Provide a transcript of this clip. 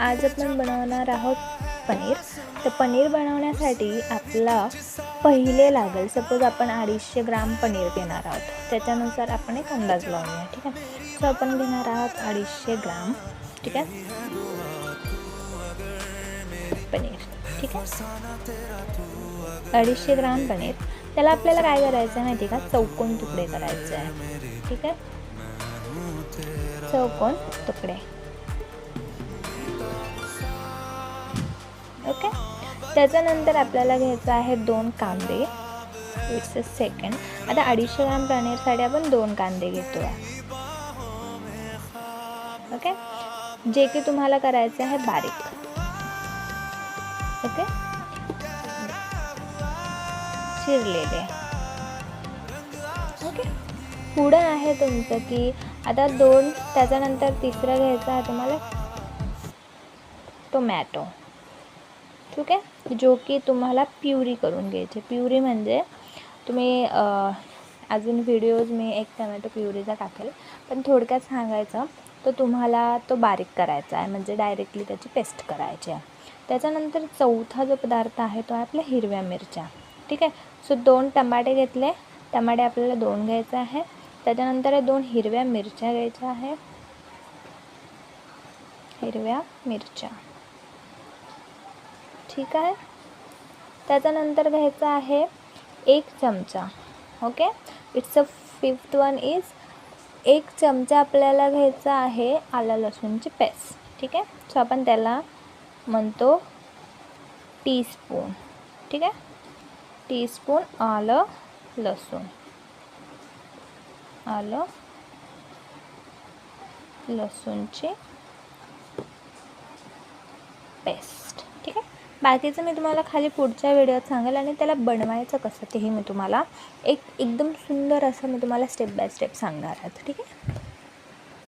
आज आपण बनवणार आहोत पनीर. तर पनीर बनवण्यासाठी आपला पहिले लागेल, सपोज आपण 250 ग्राम पनीर घेणार आहोत, त्याच्यानुसार आपण एक अंदाज लावूया. ठीक आहे. सो आपण घेणार आहोत 250 ग्राम. ठीक आहे, पनीर. ठीक आहे, 250 ग्राम पनीर. त्याला आपल्याला काय करायचं आहे माहिती का, चौकोन तुकडे करायचे आहे. ठीक आहे, चौकोन तुकडे. ओके. त्याच्यानंतर आपल्याला घ्यायचं आहे 2 कांदे. It's a second. आता 250 ग्राम पनीरसाठी आपण 2 कांदे घेतो आहे. ओके, जे की तुम्हाला करायचे आहे बारीक. ओके, चिरलेले. ओके, पुढं आहे तुमचं की आता 2, त्याच्यानंतर तिसरं घ्यायचं आहे तुम्हाला टोमॅटो. ठीक आहे, जो की तुम्हाला प्युरी करून घ्यायची. प्युरी म्हणजे तुम्ही अजून व्हिडिओज मी एक टोमॅटो प्युरीचा टाकेल, पण थोडक्यात सांगायचं तर तुम्हाला तो बारीक करायचा आहे, म्हणजे डायरेक्टली त्याची पेस्ट करायची आहे. त्याच्यानंतर चौथा जो पदार्थ आहे तो आहे आपल्या हिरव्या मिरच्या. ठीक आहे. सो 2 टमाटे घेतले. टमाटे आपल्याला 2 घ्यायचे आहे. त्याच्यानंतर 2 हिरव्या मिरच्या घ्यायच्या आहे. हिरव्या मिरच्या. ठीक आहे. त्याच्यानंतर घ्यायचा आहे 1 चमचा. Okay, it's a fifth one is 1 चमचा आपल्याला घ्यायचा आहे आलं लसूणची पेस्ट. ठीक आहे. सो आपण त्याला म्हणतो टीस्पून. ठीक आहे, टीस्पून आलं लसूण. आलं लसूणची पेस्ट. ठीक आहे. बाकीचं मी तुम्हाला खाली पुढच्या व्हिडिओत सांगेल, आणि त्याला बनवायचं कसं तेही मी तुम्हाला एकदम सुंदर असं मी तुम्हाला स्टेप बाय स्टेप सांगणार आहे. ठीक आहे.